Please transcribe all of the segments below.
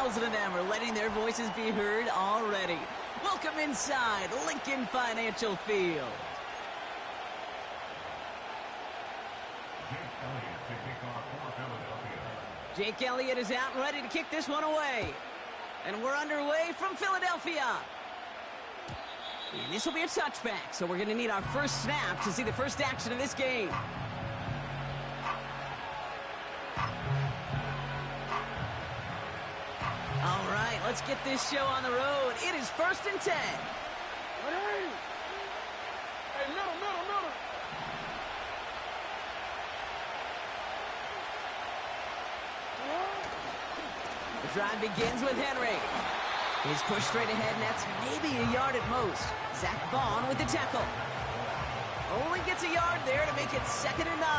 10,000 of them are letting their voices be heard already. Welcome inside Lincoln Financial Field. Jake Elliott is out and ready to kick this one away. And we're underway from Philadelphia. And this will be a touchback, so we're going to need our first snap to see the first action of this game. All right, let's get this show on the road. It is 1st and 10. Hey, middle. The drive begins with Henry. He's pushed straight ahead, and that's maybe a yard at most. Zach Vaughn with the tackle. Only gets a yard there to make it 2nd and 9.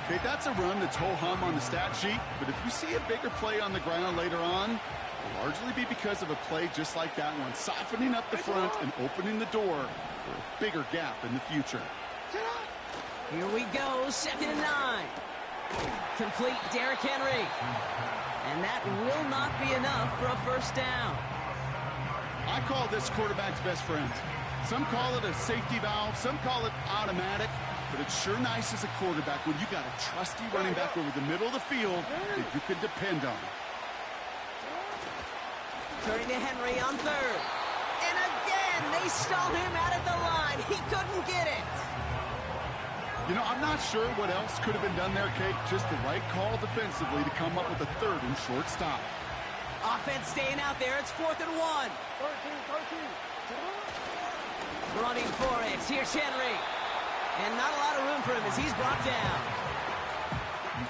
Okay, that's a run that's ho-hum on the stat sheet, but if you see a bigger play on the ground later on, it'll largely be because of a play just like that one, softening up the front and opening the door for a bigger gap in the future. Here we go, 2nd and 9. Complete Derrick Henry. And that will not be enough for a first down. I call this quarterback's best friend. Some call it a safety valve, some call it automatic, but it's sure nice as a quarterback when you got a trusty running back over the middle of the field that you can depend on. Turning to Henry on 3rd. And again, they stalled him out at the line. He couldn't get it. You know, I'm not sure what else could have been done there, Kate. Just the right call defensively to come up with a 3rd and short stop. Offense staying out there. It's 4th and 1. 13. Running for it. Here's Henry. And not a lot of room for him as he's brought down.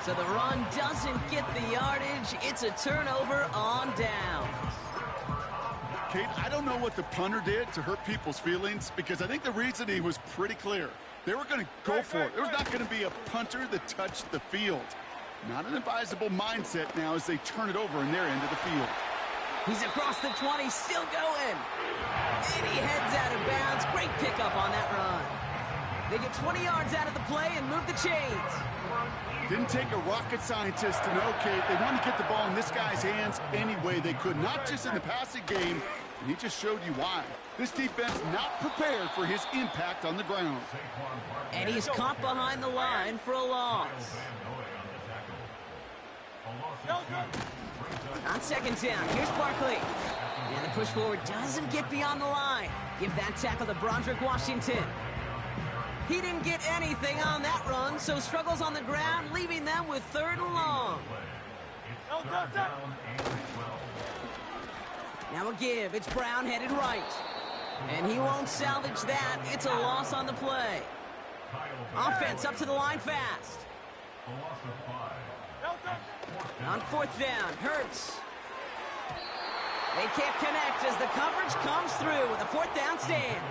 So the run doesn't get the yardage. It's a turnover on downs. Kate, I don't know what the punter did to hurt people's feelings because I think the reasoning was pretty clear. They were going to go for it. There was not going to be a punter that touched the field. Not an advisable mindset now as they turn it over in their end of the field. He's across the 20, still going. And he heads out of bounds. Great pickup on that run. They get 20 yards out of the play and move the chains. Didn't take a rocket scientist to know, Kate. They wanted to get the ball in this guy's hands any way they could, not just in the passing game. And he just showed you why. This defense not prepared for his impact on the ground. And he's caught behind the line for a loss. On 2nd down, here's Barkley. And the push forward doesn't get beyond the line. Give that tackle to Broderick Washington. He didn't get anything on that run, so struggles on the ground, leaving them with 3rd and long. Now a give. It's Brown headed right. And he won't salvage that. It's a loss on the play. Offense up to the line fast. On 4th down, Hurts. They can't connect as the coverage comes through with a 4th down stand.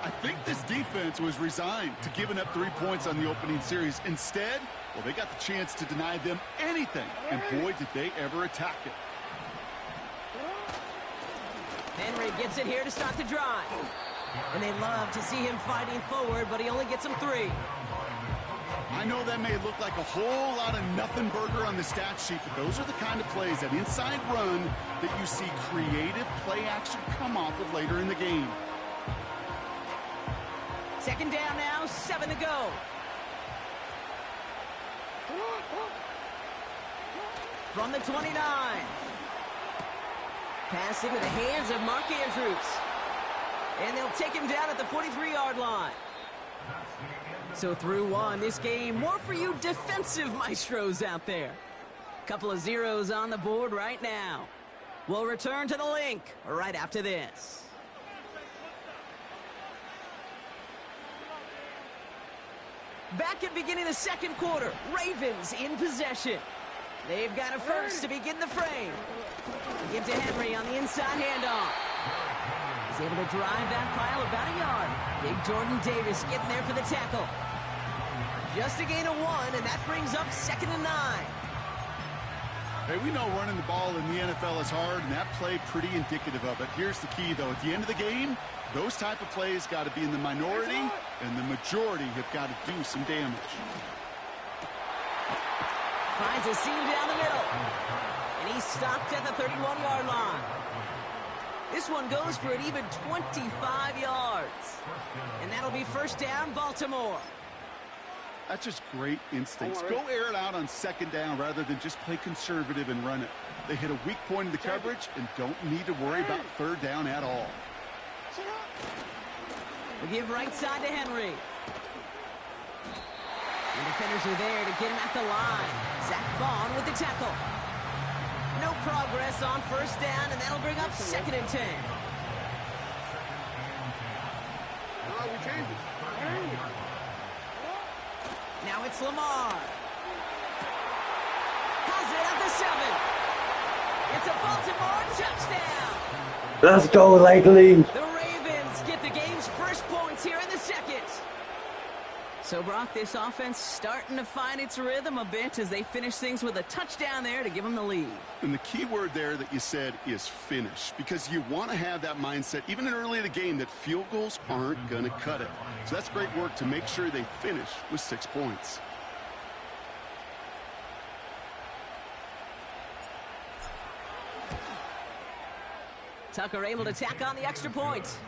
I think this defense was resigned to giving up 3 points on the opening series. Instead, well, they got the chance to deny them anything. And boy, did they ever attack it. Henry gets it here to start the drive. And they love to see him fighting forward, but he only gets them 3. I know that may look like a whole lot of nothing burger on the stat sheet, but those are the kind of plays, that inside run, that you see creative play action come off of later in the game. 2nd down now, 7 to go. From the 29. Pass into the hands of Mark Andrews. And they'll take him down at the 43-yard line. So through 1, this game, more for you defensive maestros out there. Couple of zeros on the board right now. We'll return to the link right after this. Back at beginning of the 2nd quarter, Ravens in possession. They've got a first to begin the frame. Give to Henry on the inside handoff. He's able to drive that pile about a yard. Big Jordan Davis getting there for the tackle. Just a gain of 1, and that brings up 2nd and 9. Hey, we know running the ball in the NFL is hard, and that play pretty indicative of it. Here's the key, though. At the end of the game, those type of plays got to be in the minority, and the majority have got to do some damage. Finds a seam down the middle. stopped at the 31-yard line. This one goes for an even 25 yards. And that'll be first down, Baltimore. That's just great instincts. Go air it out on second down rather than just play conservative and run it. They hit a weak point in the coverage and don't need to worry about third down at all. We give right side to Henry. The defenders are there to get him at the line. Zach Bond with the tackle. No progress on first down, and that'll bring up 2nd and 10. We changed it. Now it's Lamar. Has it at the 7. It's a Baltimore touchdown. Let's go, Likely. The Ravens get the game's first points here in the 2nd. So, Brock, this offense starting to find its rhythm a bit as they finish things with a touchdown there to give them the lead. And the key word there that you said is finish, because you want to have that mindset, even early in the game, that field goals aren't going to cut it. So that's great work to make sure they finish with 6 points. Tucker able to tack on the extra point.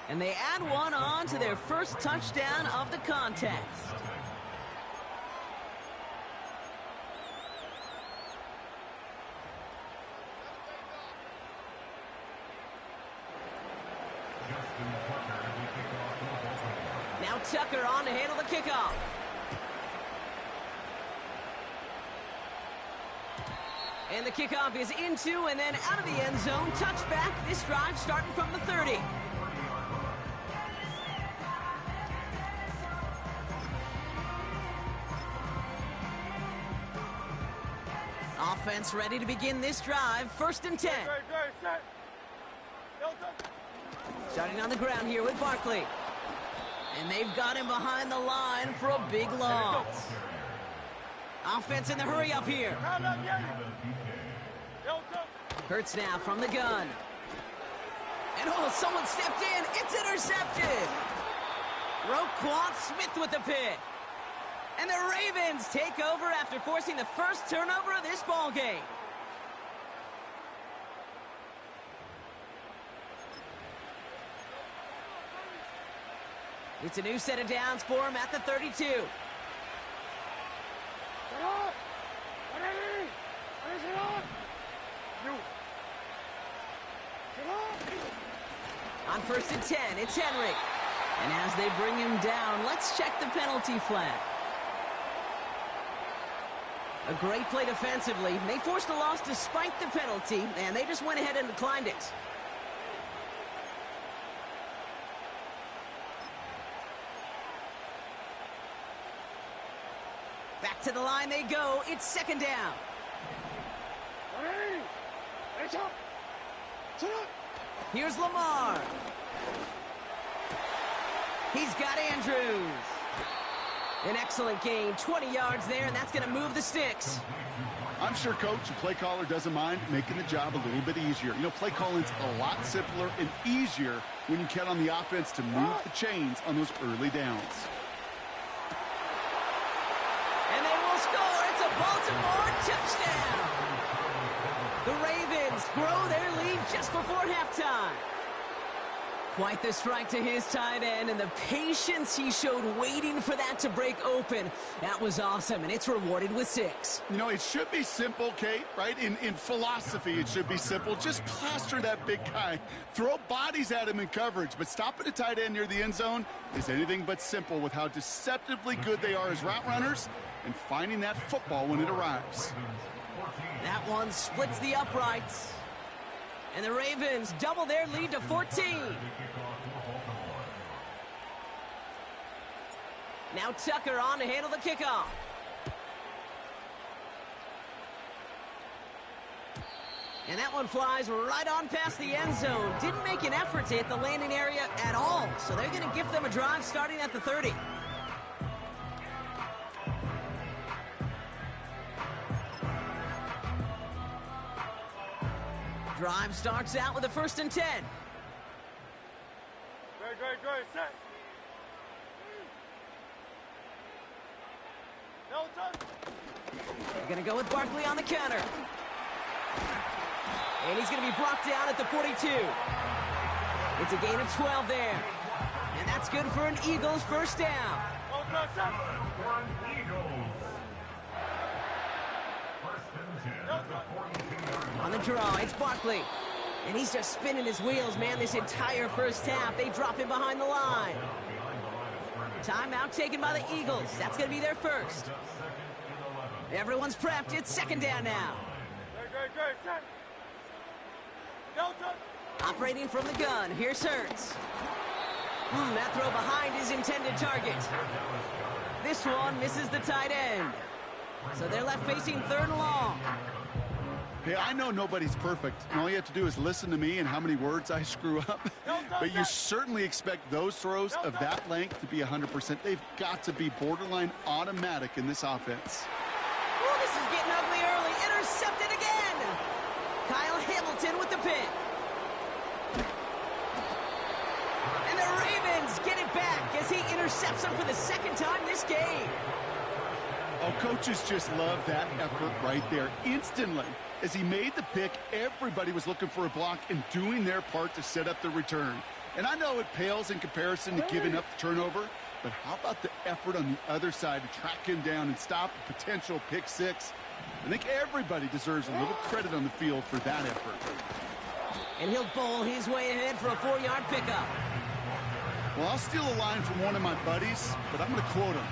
And they add one on to their first touchdown of the contest. Now Tucker on to handle the kickoff. And the kickoff is into and then out of the end zone. Touchback. This drive starting from the 30. Offense ready to begin this drive. 1st and 10. Starting on the ground here with Barkley. And they've got him behind the line for a big loss. Offense in the hurry up here. Hurts now from the gun. And oh, someone stepped in. It's intercepted. Roquan Smith with the pick. And the Ravens take over after forcing the first turnover of this ball game. It's a new set of downs for him at the 32. On 1st and 10, it's Henry. And as they bring him down, let's check the penalty flag. A great play defensively. They forced a loss despite the penalty, and they just went ahead and declined it. Back to the line they go. It's 2nd down. Here's Lamar. He's got Andrews. An excellent gain, 20 yards there, and that's going to move the sticks. I'm sure coach and play caller doesn't mind making the job a little bit easier. You know, play calling's a lot simpler and easier when you count on the offense to move the chains on those early downs. And they will score. It's a Baltimore touchdown. The Ravens grow their lead just before halftime. Quite the strike to his tight end, and the patience he showed waiting for that to break open. That was awesome, and it's rewarded with 6. You know, it should be simple, Kate, right? In philosophy, it should be simple. Just plaster that big guy. Throw bodies at him in coverage, but stopping a tight end near the end zone is anything but simple with how deceptively good they are as route runners and finding that football when it arrives. That one splits the uprights. And the Ravens double their lead to 14. Now Tucker on to handle the kickoff. And that one flies right on past the end zone. Didn't make an effort to hit the landing area at all. So they're going to give them a drive starting at the 30. Drive starts out with a 1st and 10. Great, set. No touch. They're going to go with Barkley on the counter. And he's going to be brought down at the 42. It's a gain of 12 there. And that's good for an Eagles first down. On the draw, it's Barkley. And he's just spinning his wheels, man, this entire first half. They drop him behind the line. Timeout taken by the Eagles. That's going to be their first. Everyone's prepped. It's second down now. Operating from the gun. Here's Hurts. That throw behind his intended target. This one misses the tight end. So they're left facing third and long. Hey, I know nobody's perfect, and all you have to do is listen to me and how many words I screw up. But you certainly expect those throws of that length to be 100%. They've got to be borderline automatic in this offense. Oh, this is getting ugly early. Intercepted again. Kyle Hamilton with the pick. And the Ravens get it back as he intercepts him for the second time this game. Oh, coaches just love that effort right there. Instantly, as he made the pick, everybody was looking for a block and doing their part to set up the return. And I know it pales in comparison to giving up the turnover, but how about the effort on the other side to track him down and stop a potential pick six? I think everybody deserves a little credit on the field for that effort. And he'll bowl his way ahead for a 4-yard pickup. Well, I'll steal a line from one of my buddies, but I'm going to quote him.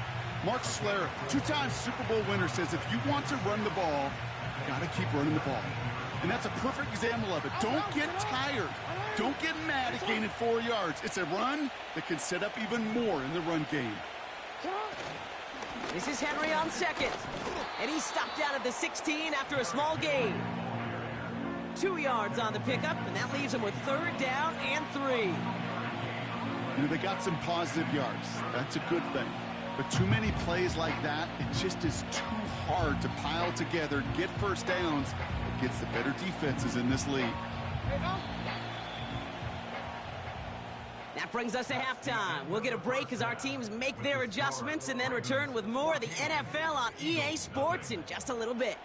Mark Schlereth, two-time Super Bowl winner, says if you want to run the ball, you got to keep running the ball. And that's a perfect example of it. Don't get tired. Don't get mad at gaining 4 yards. It's a run that can set up even more in the run game. This is Henry on second. And he's stopped down at the 16 after a small gain. 2 yards on the pickup, and that leaves him with third down and 3. You know, they got some positive yards. That's a good thing. But too many plays like that, it just is too hard to pile together, get first downs against the better defenses in this league. That brings us to halftime. We'll get a break as our teams make their adjustments and then return with more of the NFL on EA Sports in just a little bit.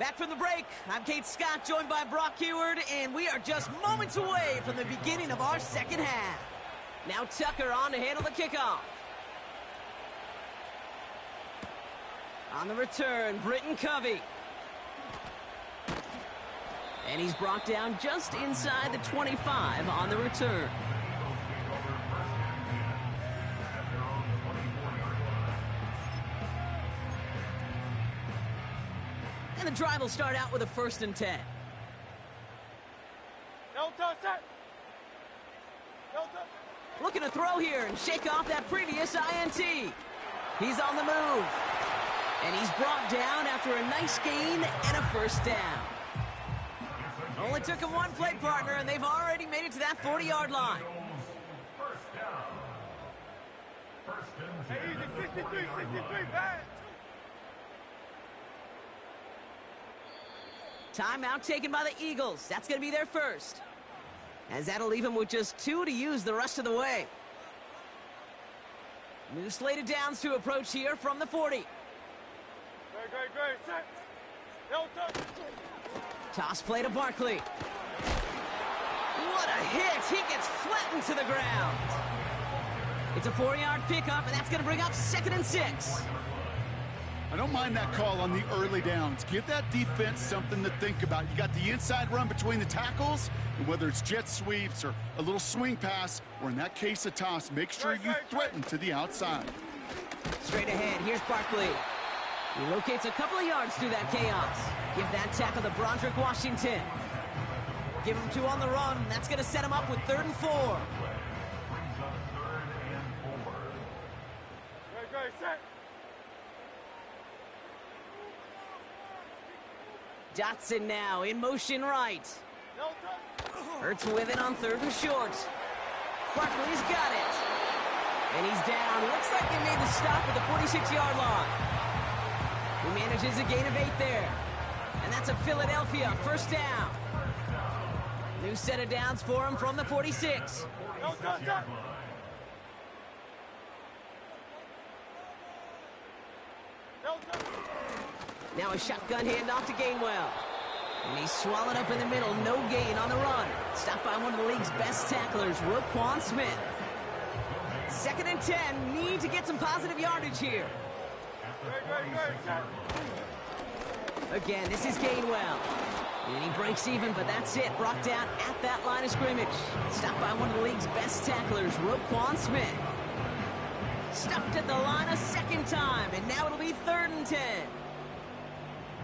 Back from the break, I'm Kate Scott, joined by Brock Heward, and we are just moments away from the beginning of our second half. Now Tucker on to handle the kickoff. On the return, Britton Covey. And he's brought down just inside the 25 on the return. And the drive will start out with a 1st and 10. Looking to throw here and shake off that previous INT. He's on the move. And he's brought down after a nice gain and a first down. Only took him one play partner, and they've already made it to that 40-yard line. Timeout taken by the Eagles. That's going to be their first. As that'll leave him with just 2 to use the rest of the way. New slated downs to approach here from the 40. Toss play to Barkley. What a hit! He gets flattened to the ground. It's a 4-yard pickup, and that's going to bring up 2nd and 6. I don't mind that call on the early downs. Give that defense something to think about. You got the inside run between the tackles, and whether it's jet sweeps or a little swing pass, or in that case a toss, make sure you threaten to the outside. Straight ahead, here's Barkley. He locates a couple of yards through that chaos. Give that tackle to Broderick Washington. Give him 2 on the run. That's going to set him up with 3rd and 4. Dotson now in motion right. Hurts with it on 3rd and short. Barkley's got it. And he's down. Looks like they made the stop at the 46-yard line. He manages a gain of 8 there. And that's a Philadelphia first down. New set of downs for him from the 46. Now a shotgun handoff to Gainwell. And he's swallowed up in the middle. No gain on the run. Stopped by one of the league's best tacklers, Roquan Smith. 2nd and 10. Need to get some positive yardage here. Again, this is Gainwell. And he breaks even, but that's it. Brought down at that line of scrimmage. Stopped by one of the league's best tacklers, Roquan Smith. Stuffed at the line a second time, and now it'll be 3rd and 10.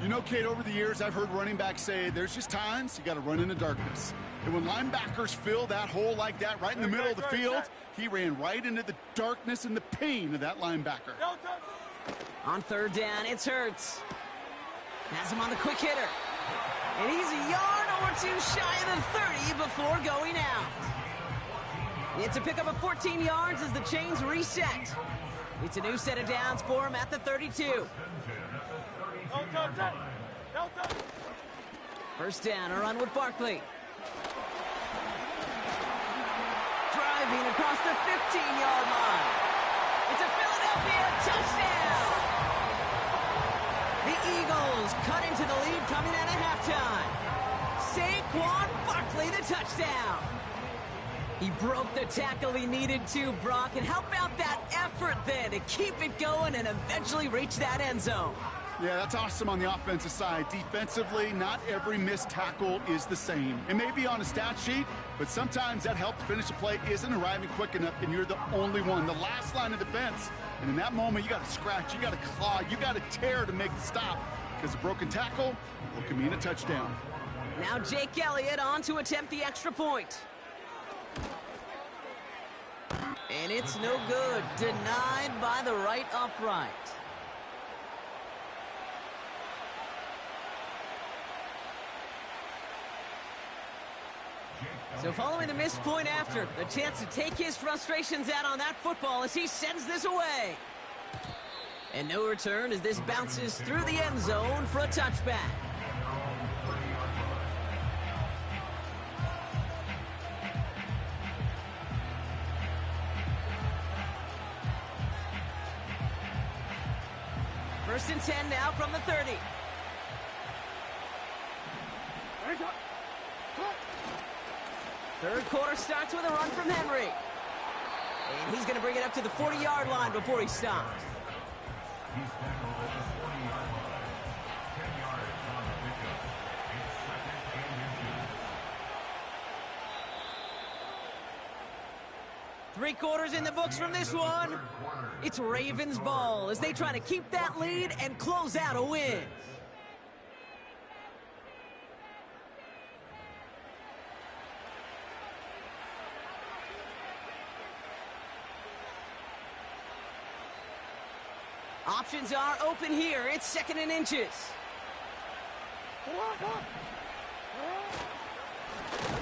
You know, Kate, over the years, I've heard running backs say there's just times you got to run in the darkness. And when linebackers fill that hole like that right in the middle of the field, he ran right into the darkness and the pain of that linebacker. On 3rd down, it's Hurts. Has him on the quick hitter. And he's a yard or two shy of the 30 before going out. It's a pickup of 14 yards as the chains reset. It's a new set of downs for him at the 32. 1st down, a run with Barkley. Driving across the 15-yard line. It's a Philadelphia touchdown. The Eagles cut into the lead coming out of halftime. Saquon Barkley, the touchdown. He broke the tackle he needed to, Brock, and how about that effort then to keep it going and eventually reach that end zone? Yeah, that's awesome on the offensive side. Defensively, not every missed tackle is the same. It may be on a stat sheet, but sometimes that help to finish a play isn't arriving quick enough, and you're the only one, the last line of defense. And in that moment, you got to scratch, you got to claw, you got to tear to make the stop, because a broken tackle can mean a touchdown. Now Jake Elliott on to attempt the extra point. And it's no good. Denied by the right upright. So following the missed point after, the chance to take his frustrations out on that football as he sends this away. And no return as this bounces through the end zone for a touchback. First and 10 now from the 30. Third quarter starts with a run from Henry. And he's going to bring it up to the 40-yard line before he stopped. Three quarters in the books from this one. It's Ravens ball as they try to keep that lead and close out a win. Options are open here. It's 2nd and inches.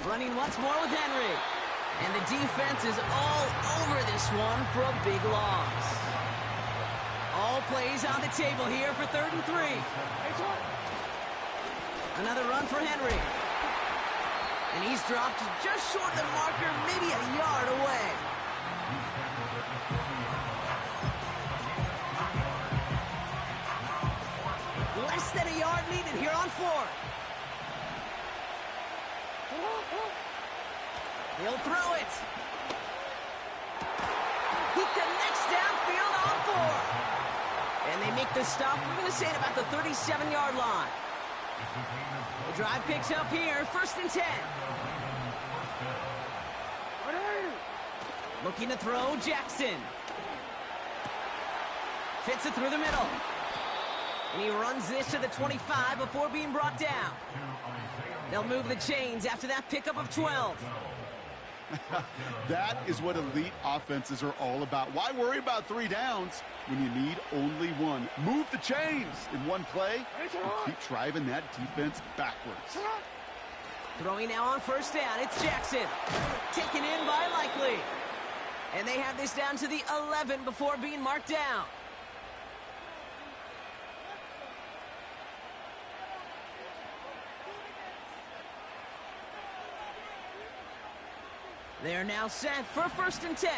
Running once more with Henry. And the defense is all over this one for a big loss. All plays on the table here for 3rd and 3. Another run for Henry. And he's dropped just short of the marker, maybe a yard away. Less than a yard needed here on 4th. He'll throw it. He connects downfield on 4. And they make the stop, we're going to say, at about the 37-yard line. The drive picks up here, 1st and 10. Looking to throw, Jackson. Fits it through the middle. And he runs this to the 25 before being brought down. They'll move the chains after that pickup of 12. That is what elite offenses are all about. Why worry about 3 downs when you need only 1? Move the chains in one play and keep driving that defense backwards. Throwing now on 1st down, it's Jackson. Taken in by Likely. And they have this down to the 11 before being marked down. They are now set for 1st and 10.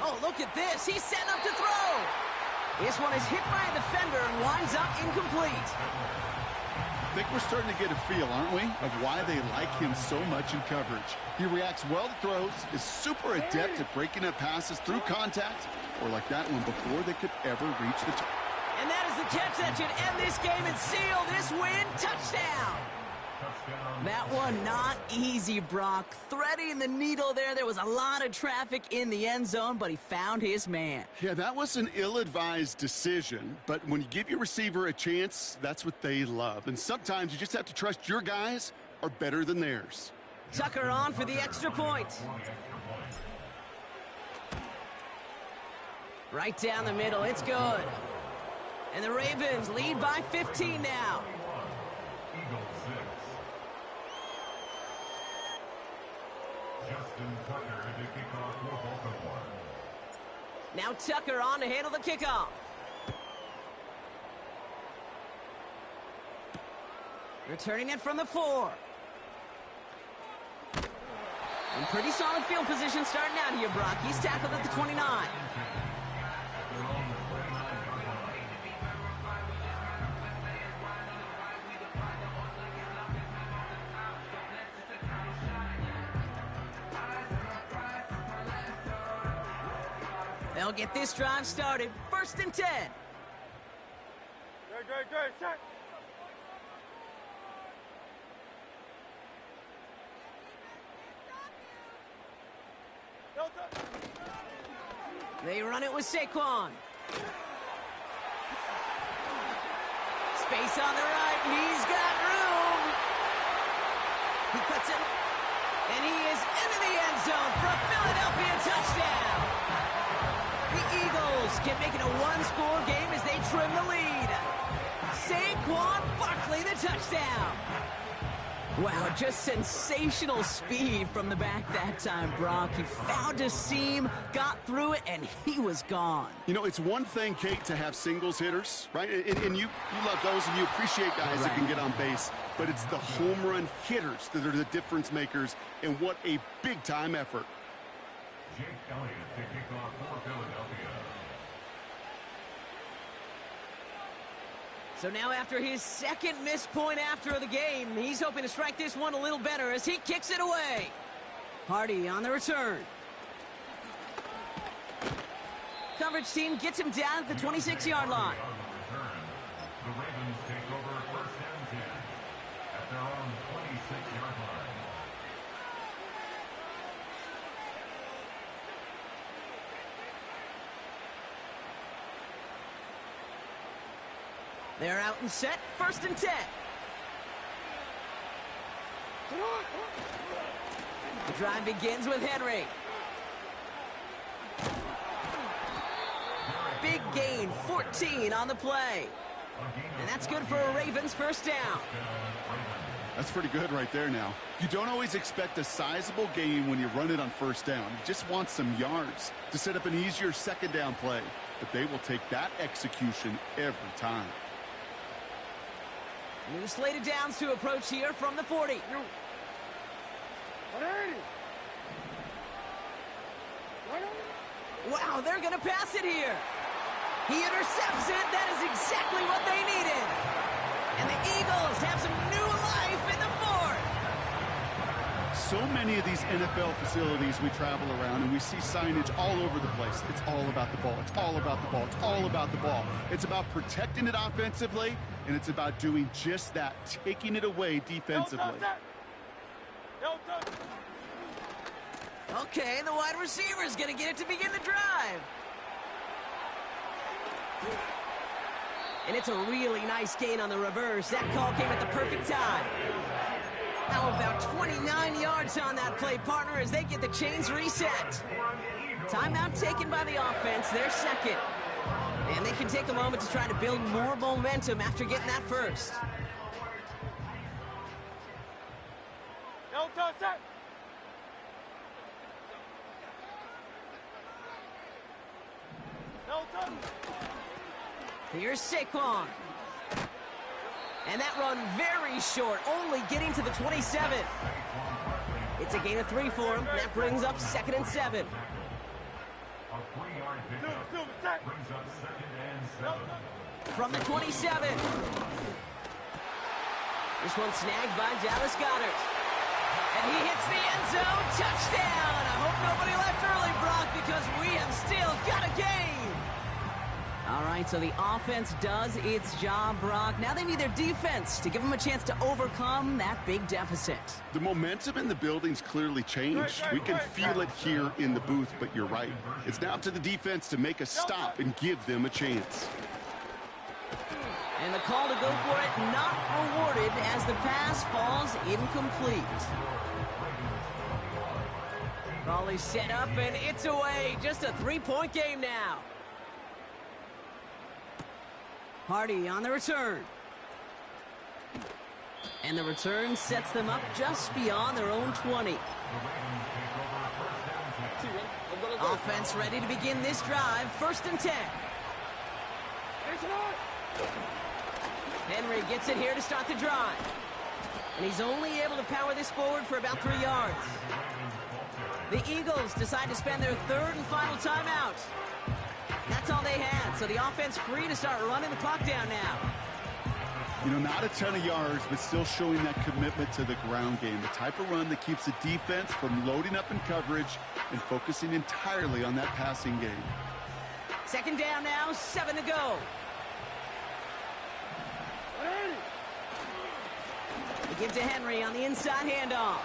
Oh, look at this. He's set up to throw. This one is hit by a defender and winds incomplete. I think we're starting to get a feel, aren't we, of why they like him so much in coverage. He reacts well to throws, is super adept at breaking up passes through contact, or like that one before they could ever reach the top. And that is the catch that should end this game and seal this win. Touchdown! That one not easy, Brock. Threading the needle there. There was a lot of traffic in the end zone, but he found his man. Yeah, that was an ill-advised decision, but when you give your receiver a chance, that's what they love. And sometimes you just have to trust your guys are better than theirs. Tucker on for the extra point. Right down the middle. It's good. And the Ravens lead by 15 now. Now Tucker on to handle the kickoff. Returning it from the 4. In pretty solid field position starting out here, Brock. He's tackled at the 29. They'll get this drive started. 1st and 10. Good, set. They run it with Saquon. Space on the right. He's got room. He cuts it. And he is into the end zone for a Philadelphia touchdown. The Eagles can make it a one-score game as they trim the lead. Saquon Barkley, the touchdown. Wow, just sensational speed from the back that time, Brock. He found a seam, got through it, and he was gone. You know, it's one thing, Kate, to have singles hitters, right? And you love those, and you appreciate guys that can get on base. But it's the home run hitters that are the difference makers, and what a big-time effort. Jake Elliott to kick off for Philadelphia. So now after his second missed point after the game, he's hoping to strike this one a little better as he kicks it away. Hardy on the return. Coverage team gets him down at the 26-yard line. The Ravens take over 1st and 10 at their own 26-yard line. They're out and set. 1st and 10. The drive begins with Henry. Big gain, 14 on the play. And that's good for a Ravens 1st down. That's pretty good right there now. You don't always expect a sizable gain when you run it on 1st down. You just want some yards to set up an easier 2nd down play. But they will take that execution every time. New slated downs to approach here from the 40. Wow, they're going to pass it here. He intercepts it. That is exactly what they needed. And the Eagles have some new life in the 4th. So many of these NFL facilities we travel around and we see signage all over the place. It's all about the ball. It's all about the ball. It's all about the ball. It's about protecting it offensively, and it's about doing just that, taking it away defensively. Okay, the wide receiver is going to get it to begin the drive. And it's a really nice gain on the reverse. That call came at the perfect time. How about 29 yards on that play, partner, as they get the chains reset. Timeout taken by the offense, their 2nd. And they can take a moment to try to build more momentum after getting that first. Here's Saquon. And that run very short, only getting to the 27. It's a gain of 3 for him. That brings up 2nd and 7. A 3-yard pickup brings up 2nd and 7. from the 27. This one snagged by Dallas Goedert. And he hits the end zone. Touchdown! I hope nobody left early, Brock, because we have still got a game. All right, so the offense does its job, Brock. Now they need their defense to give them a chance to overcome that big deficit. The momentum in the building's clearly changed. We can feel it here in the booth, but you're right. It's now up to the defense to make a stop and give them a chance. And the call to go for it not rewarded as the pass falls incomplete. Ball is set up and it's away. Just a 3-point game now. Hardy on the return. And the return sets them up just beyond their own 20. Offense ready to begin this drive. 1st and 10. Henry gets it here to start the drive. And he's only able to power this forward for about 3 yards. The Eagles decide to spend their 3rd and final timeout. That's all they had, so the offense free to start running the clock down now. You know, not a ton of yards, but still showing that commitment to the ground game. The type of run that keeps the defense from loading up in coverage and focusing entirely on that passing game. 2nd down now, 7 to go. They give to Henry on the inside handoff.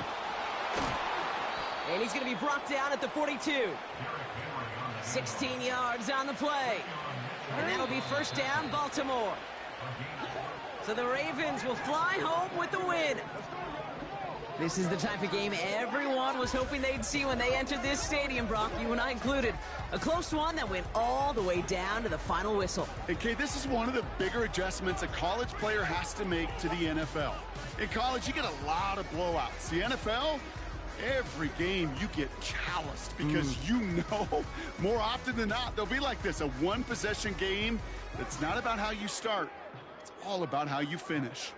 And he's going to be brought down at the 42. 16 yards on the play. And that'll be 1st down, Baltimore. So the Ravens will fly home with the win. This is the type of game everyone was hoping they'd see when they entered this stadium, Brock, you and I included. A close one that went all the way down to the final whistle. And Kay, this is one of the bigger adjustments a college player has to make to the NFL. In college, you get a lot of blowouts. The NFL, every game you get calloused because you know more often than not they'll be like this, a one-possession game. It's not about how you start. It's all about how you finish.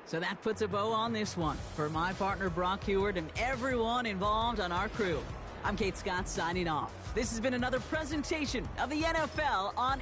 So that puts a bow on this one. For my partner Brock Heward and everyone involved on our crew, I'm Kate Scott signing off. This has been another presentation of the NFL on